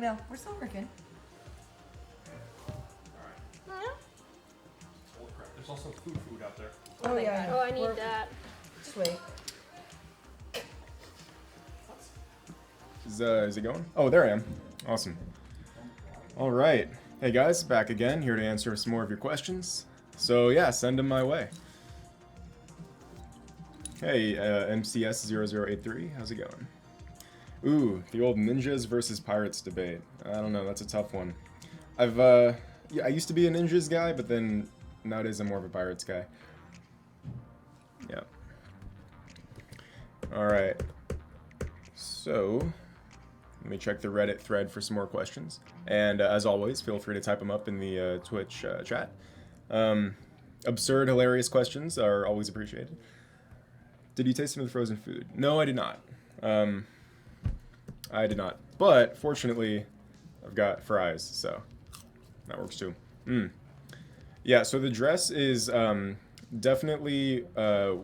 I know, we're still working. Holy crap, there's also food out there. Oh, yeah. Oh, I need that. Just wait. Is it going? Oh, there I am. Awesome. All right. Hey guys, back again, here to answer some more of your questions. So yeah, send them my way. Hey, MCS0083, how's it going? Ooh, the old ninjas versus pirates debate. I don't know, that's a tough one. Yeah, I used to be a ninjas guy, but then nowadays I'm more of a pirates guy. Yeah. Alright. So, let me check the Reddit thread for some more questions. And as always, feel free to type them up in the Twitch chat. Absurd, hilarious questions are always appreciated. Did you taste some of the frozen food? No, I did not. I did not. But, fortunately, I've got fries, so that works too. Yeah, so the dress is definitely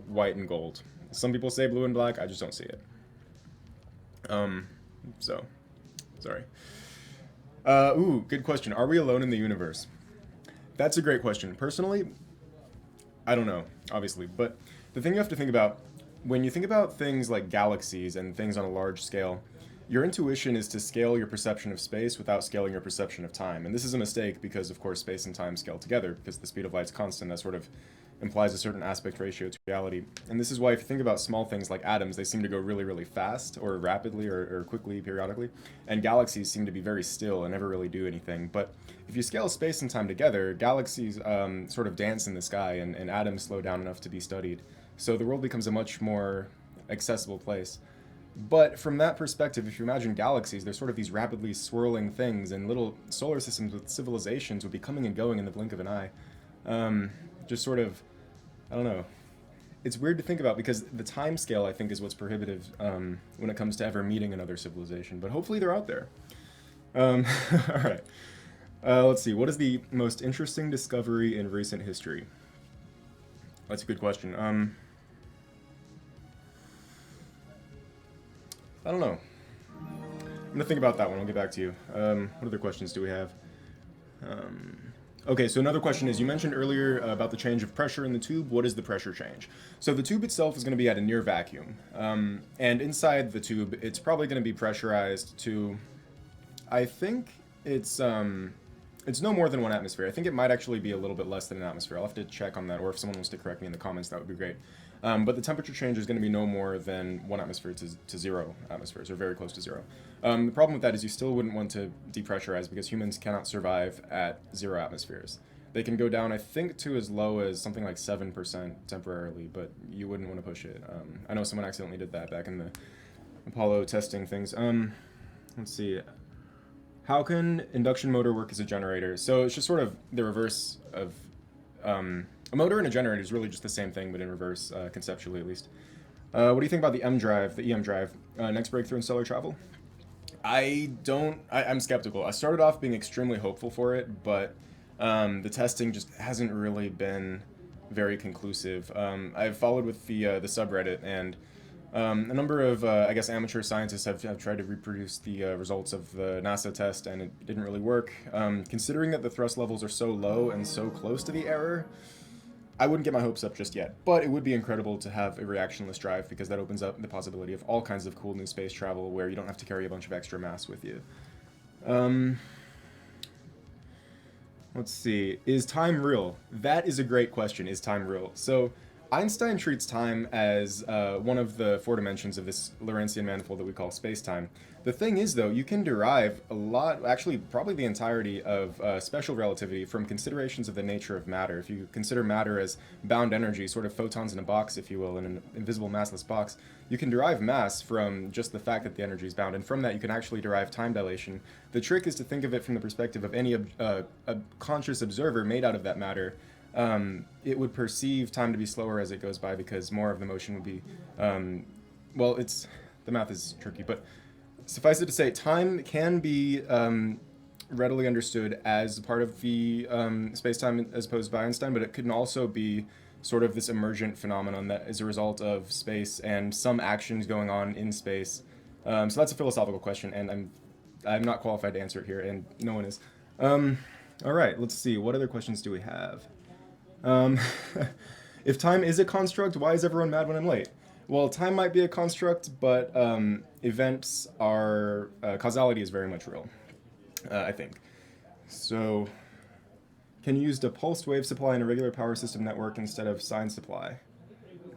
white and gold. Some people say blue and black, I just don't see it. So, sorry. Ooh, good question. Are we alone in the universe? That's a great question. Personally, I don't know, obviously, but the thing you have to think about, when you think about things like galaxies and things on a large scale, your intuition is to scale your perception of space without scaling your perception of time. And this is a mistake because, of course, space and time scale together because the speed of light's constant. That sort of implies a certain aspect ratio to reality. And this is why if you think about small things like atoms, they seem to go really, really fast or rapidly or quickly periodically. And galaxies seem to be very still and never really do anything. But if you scale space and time together, galaxies sort of dance in the sky and atoms slow down enough to be studied. So the world becomes a much more accessible place. But from that perspective, if you imagine galaxies, they're sort of these rapidly swirling things, and little solar systems with civilizations would be coming and going in the blink of an eye. Just sort of, I don't know. It's weird to think about because the time scale, I think, is what's prohibitive when it comes to ever meeting another civilization. But hopefully they're out there. All right. Let's see. What is the most interesting discovery in recent history? That's a good question. I don't know. I'm gonna think about that one. I'll get back to you. What other questions do we have? Okay, so another question is, you mentioned earlier about the change of pressure in the tube. What is the pressure change? So the tube itself is going to be at a near vacuum. And inside the tube, it's probably going to be pressurized to, I think it's no more than 1 atmosphere. I think it might actually be a little bit less than an atmosphere. I'll have to check on that, or if someone wants to correct me in the comments, that would be great. But the temperature change is going to be no more than 1 atmosphere to 0 atmospheres, or very close to 0. The problem with that is you still wouldn't want to depressurize because humans cannot survive at 0 atmospheres. They can go down, I think, to as low as something like 7% temporarily, but you wouldn't want to push it. I know someone accidentally did that back in the Apollo testing things. Let's see. How can induction motor work as a generator? So it's just sort of the reverse of... a motor and a generator is really just the same thing, but in reverse, conceptually at least. What do you think about the EM drive? Next breakthrough in stellar travel? I'm skeptical. I started off being extremely hopeful for it, but the testing just hasn't really been very conclusive. I've followed with the subreddit, and a number of, I guess, amateur scientists have tried to reproduce the results of the NASA test, and it didn't really work. Considering that the thrust levels are so low and so close to the error, I wouldn't get my hopes up just yet, but it would be incredible to have a reactionless drive because that opens up the possibility of all kinds of cool new space travel where you don't have to carry a bunch of extra mass with you. Let's see. Is time real? That is a great question. Is time real? So Einstein treats time as one of the 4 dimensions of this Lorentzian manifold that we call space-time. The thing is, though, you can derive a lot, actually probably the entirety of special relativity from considerations of the nature of matter. If you consider matter as bound energy, sort of photons in a box, if you will, in an invisible massless box, you can derive mass from just the fact that the energy is bound, and from that you can actually derive time dilation. The trick is to think of it from the perspective of any a conscious observer made out of that matter. It would perceive time to be slower as it goes by because more of the motion would be, well, the math is tricky, but suffice it to say, time can be readily understood as part of the space-time as opposed to Einstein, but it can also be sort of this emergent phenomenon that is a result of space and some actions going on in space. So that's a philosophical question, and I'm not qualified to answer it here, and no one is. All right, let's see. What other questions do we have? If time is a construct, why is everyone mad when I'm late? Well, time might be a construct, but events are... causality is very much real, I think. So, can you use a pulsed wave supply in a regular power system network instead of sine supply?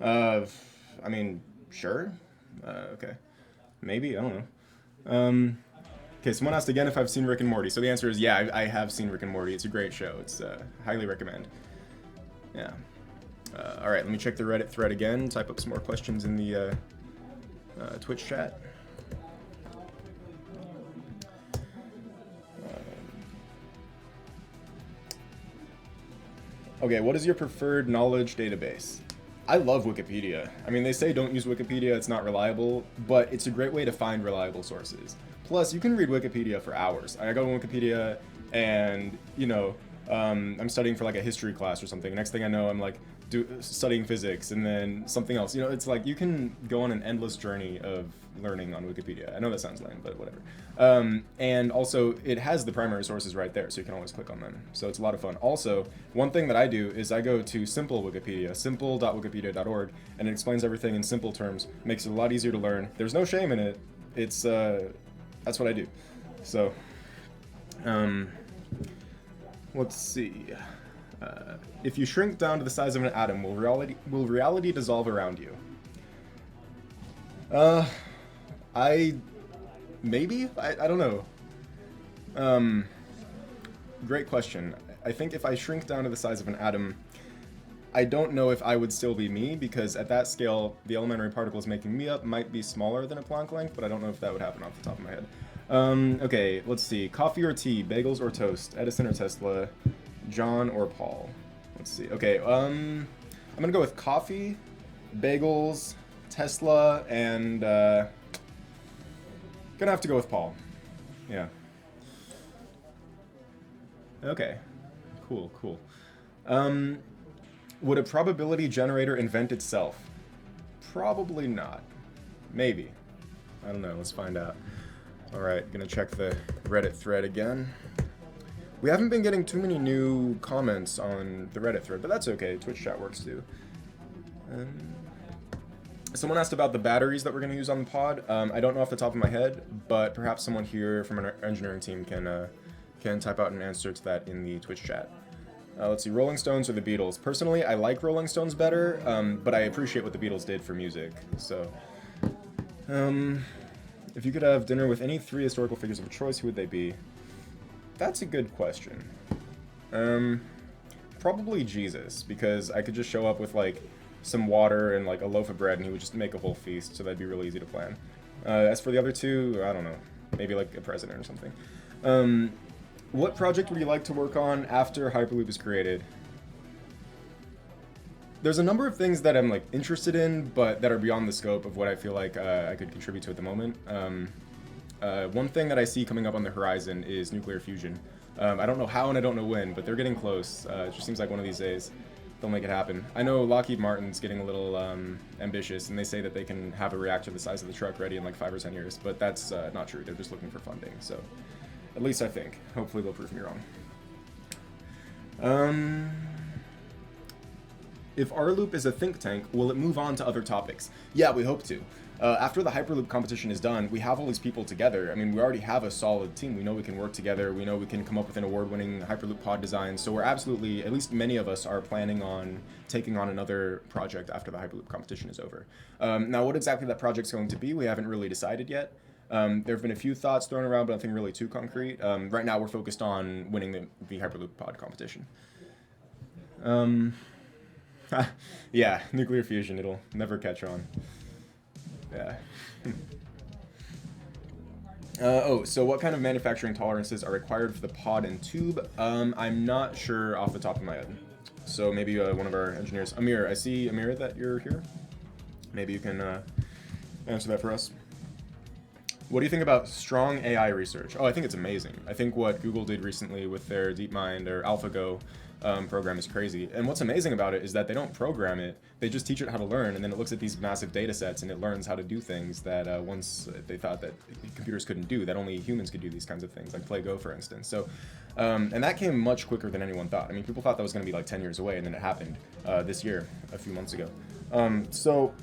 I mean, sure. Okay. Maybe, I don't know. Okay, someone asked again if I've seen Rick and Morty. So the answer is yeah, I have seen Rick and Morty. It's a great show. It's highly recommend. Yeah. All right, let me check the Reddit thread again. Type up some more questions in the Twitch chat. Okay, what is your preferred knowledge database? I love Wikipedia. I mean, they say don't use Wikipedia, it's not reliable, but it's a great way to find reliable sources. Plus, you can read Wikipedia for hours. I go to Wikipedia and, you know, I'm studying for like a history class or something. Next thing I know, I'm like studying physics and then something else. You know, it's like you can go on an endless journey of learning on Wikipedia. I know that sounds lame, but whatever. And also, it has the primary sources right there, so you can always click on them. So it's a lot of fun. Also, one thing that I do is I go to Simple Wikipedia, simple.wikipedia.org, and it explains everything in simple terms. Makes it a lot easier to learn. There's no shame in it. It's that's what I do. So, let's see. If you shrink down to the size of an atom, will reality dissolve around you? Maybe? I don't know. Great question. I think if I shrink down to the size of an atom, I don't know if I would still be me, because at that scale, the elementary particles making me up might be smaller than a Planck length, but I don't know if that would happen off the top of my head. Okay, let's see. Coffee or tea, bagels or toast, Edison or Tesla, John or Paul? Let's see. Okay, I'm gonna go with coffee, bagels, Tesla, and gonna have to go with Paul. Yeah. Okay. Cool. Would a probability generator invent itself? Probably not. Maybe. I don't know. Let's find out. All right, gonna check the Reddit thread again. We haven't been getting too many new comments on the Reddit thread, but that's okay. Twitch chat works too. Someone asked about the batteries that we're going to use on the pod. I don't know off the top of my head, but perhaps someone here from our engineering team can type out an answer to that in the Twitch chat. Let's see, Rolling Stones or the Beatles? Personally, I like Rolling Stones better, but I appreciate what the Beatles did for music. So, if you could have dinner with any 3 historical figures of your choice, who would they be? That's a good question. Probably Jesus, because I could just show up with like some water and like a loaf of bread and he would just make a whole feast, so that'd be really easy to plan. As for the other 2, I don't know, maybe like a president or something. What project would you like to work on after Hyperloop is created? There's a number of things that I'm like interested in, but that are beyond the scope of what I feel like I could contribute to at the moment. One thing that I see coming up on the horizon is nuclear fusion. I don't know how and I don't know when, but they're getting close. It just seems like one of these days they'll make it happen. I know Lockheed Martin's getting a little ambitious, and they say that they can have a reactor the size of the truck ready in like 5 or 10 years, but that's not true. They're just looking for funding, so at least I think. Hopefully they'll prove me wrong. If rLoop is a think tank, will it move on to other topics? Yeah, we hope to. After the Hyperloop competition is done, we have all these people together. I mean, we already have a solid team. We know we can work together. We know we can come up with an award-winning Hyperloop pod design. So we're absolutely, at least many of us, are planning on taking on another project after the Hyperloop competition is over. Now, what exactly that project's going to be, we haven't really decided yet. There have been a few thoughts thrown around, but nothing really too concrete. Right now, we're focused on winning the Hyperloop pod competition. Yeah, nuclear fusion, it'll never catch on. Yeah. So what kind of manufacturing tolerances are required for the pod and tube? I'm not sure off the top of my head. So maybe one of our engineers, Amir, I see, Amir, that you're here. Maybe you can answer that for us. What do you think about strong AI research? Oh, I think it's amazing. I think what Google did recently with their DeepMind or AlphaGo program is crazy. And what's amazing about it is that they don't program it; they just teach it how to learn, and then it looks at these massive data sets and it learns how to do things that once they thought that computers couldn't do, that only humans could do these kinds of things, like play Go, for instance. So, and that came much quicker than anyone thought. I mean, people thought that was going to be like 10 years away, and then it happened this year, a few months ago. So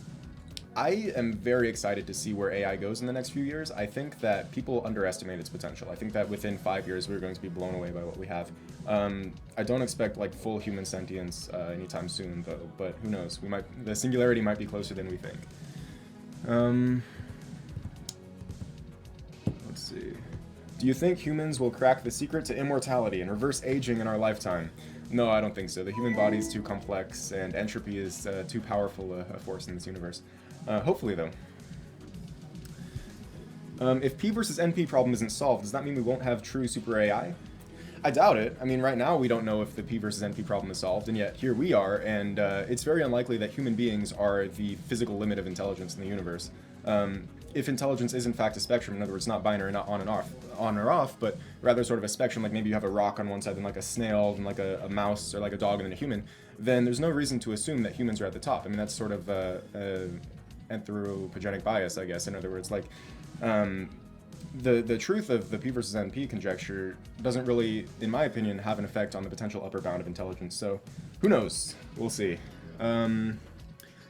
I am very excited to see where AI goes in the next few years. I think that people underestimate its potential. I think that within 5 years we're going to be blown away by what we have. I don't expect like full human sentience anytime soon, though. But who knows? The singularity might be closer than we think. Let's see. Do you think humans will crack the secret to immortality and reverse aging in our lifetime? No, I don't think so. The human body is too complex, and entropy is too powerful a force in this universe. Hopefully, though. If P versus NP problem isn't solved, does that mean we won't have true super AI? I doubt it. I mean, right now we don't know if the P versus NP problem is solved, and yet here we are, and it's very unlikely that human beings are the physical limit of intelligence in the universe. If intelligence is in fact a spectrum, in other words, not binary, not on or off, but rather sort of a spectrum, like maybe you have a rock on one side and like a snail and like a mouse or like a dog and then a human, then there's no reason to assume that humans are at the top. I mean, that's sort of anthropogenic bias, I guess. In other words, like the truth of the P versus NP conjecture doesn't really, in my opinion, have an effect on the potential upper bound of intelligence. So who knows? We'll see. Do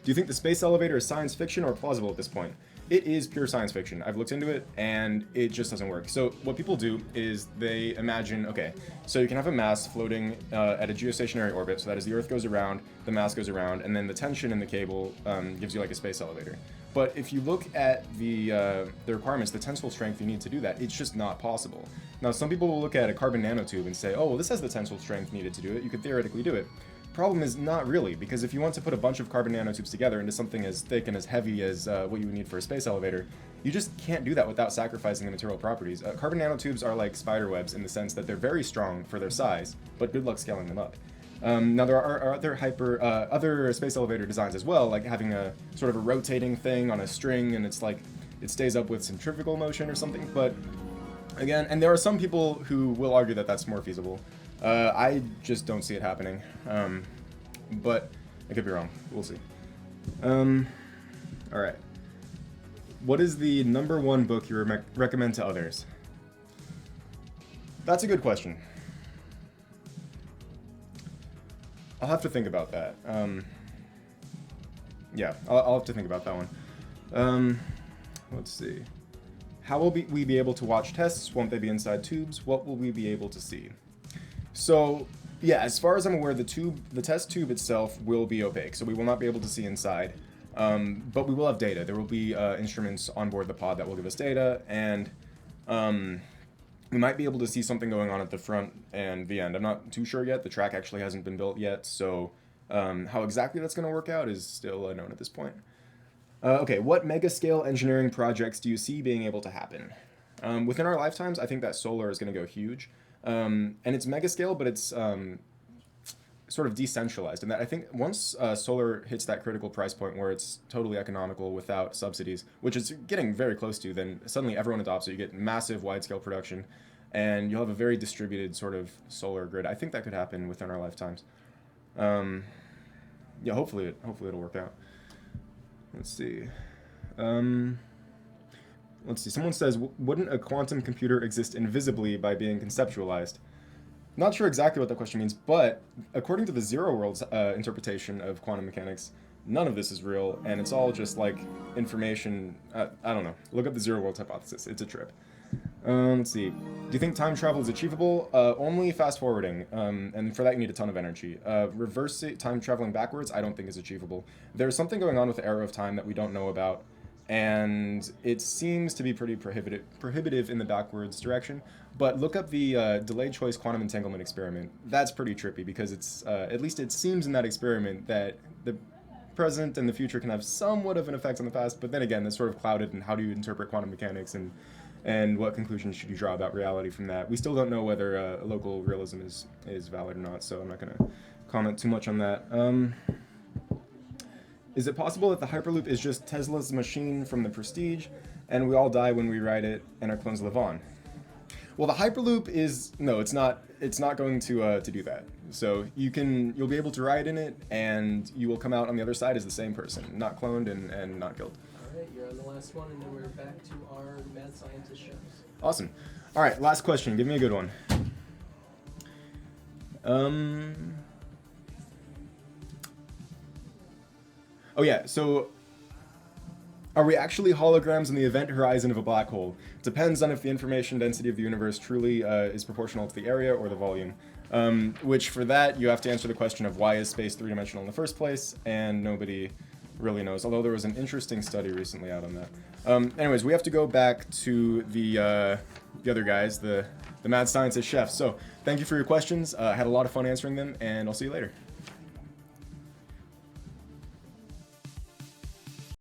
you think the space elevator is science fiction or plausible at this point? It is pure science fiction. I've looked into it, and it just doesn't work. So what people do is they imagine, okay, so you can have a mass floating at a geostationary orbit, so that as the Earth goes around, the mass goes around, and then the tension in the cable gives you like a space elevator. But if you look at the requirements, the tensile strength you need to do that, it's just not possible. Now, some people will look at a carbon nanotube and say, oh, well, this has the tensile strength needed to do it. You could theoretically do it. Problem is not really, because if you want to put a bunch of carbon nanotubes together into something as thick and as heavy as what you would need for a space elevator, you just can't do that without sacrificing the material properties. Carbon nanotubes are like spider webs in the sense that they're very strong for their size, but good luck scaling them up. Now there are other space elevator designs as well, like having a sort of a rotating thing on a string, and it's like it stays up with centrifugal motion or something. But again, and there are some people who will argue that that's more feasible. I just don't see it happening, but I could be wrong. We'll see. All right. What is the #1 book you recommend to others? That's a good question. I'll have to think about that. Yeah, I'll have to think about that one. Let's see. How will we be able to watch tests? Won't they be inside tubes? What will we be able to see? So, yeah, as far as I'm aware, the test tube itself will be opaque, so we will not be able to see inside. But we will have data. There will be instruments on board the pod that will give us data, and we might be able to see something going on at the front and the end. I'm not too sure yet. The track actually hasn't been built yet, so how exactly that's going to work out is still unknown at this point. Okay, what mega-scale engineering projects do you see being able to happen? Within our lifetimes, I think that solar is going to go huge. And it's mega-scale, but it's sort of decentralized. And that I think once solar hits that critical price point where it's totally economical without subsidies, which is getting very close to, then suddenly everyone adopts it. You get massive wide-scale production, and you'll have a very distributed sort of solar grid. I think that could happen within our lifetimes. Yeah, hopefully it'll work out. Let's see. Someone says, wouldn't a quantum computer exist invisibly by being conceptualized? Not sure exactly what that question means, but according to the Zero World's interpretation of quantum mechanics, none of this is real, and it's all just like information. I don't know. Look up the Zero World hypothesis. It's a trip. Let's see. Do you think time travel is achievable? Only fast forwarding, and for that you need a ton of energy. Reverse time traveling backwards, I don't think is achievable. There's something going on with the arrow of time that we don't know about, and it seems to be pretty prohibitive in the backwards direction. But look up the delayed choice quantum entanglement experiment. That's pretty trippy because it's at least it seems in that experiment that the present and the future can have somewhat of an effect on the past. But then again, that's sort of clouded in how do you interpret quantum mechanics and what conclusions should you draw about reality from that. We still don't know whether local realism is valid or not, so I'm not going to comment too much on that. Is it possible that the Hyperloop is just Tesla's machine from the Prestige? and we all die when we ride it, and our clones live on. Well, the Hyperloop is no, it's not. It's not going to do that. So you'll be able to ride in it, and you will come out on the other side as the same person, not cloned and not killed. All right, you're on the last one, and then we're back to our mad scientist shows. Awesome. All right, last question. Give me a good one. Oh yeah. So, are we actually holograms in the event horizon of a black hole? Depends on if the information density of the universe truly is proportional to the area or the volume. Which for that, you have to answer the question of why is space three-dimensional in the first place, and nobody really knows, although there was an interesting study recently out on that. Anyways, we have to go back to the other guys, the mad scientist chefs. So thank you for your questions. I had a lot of fun answering them, and I'll see you later.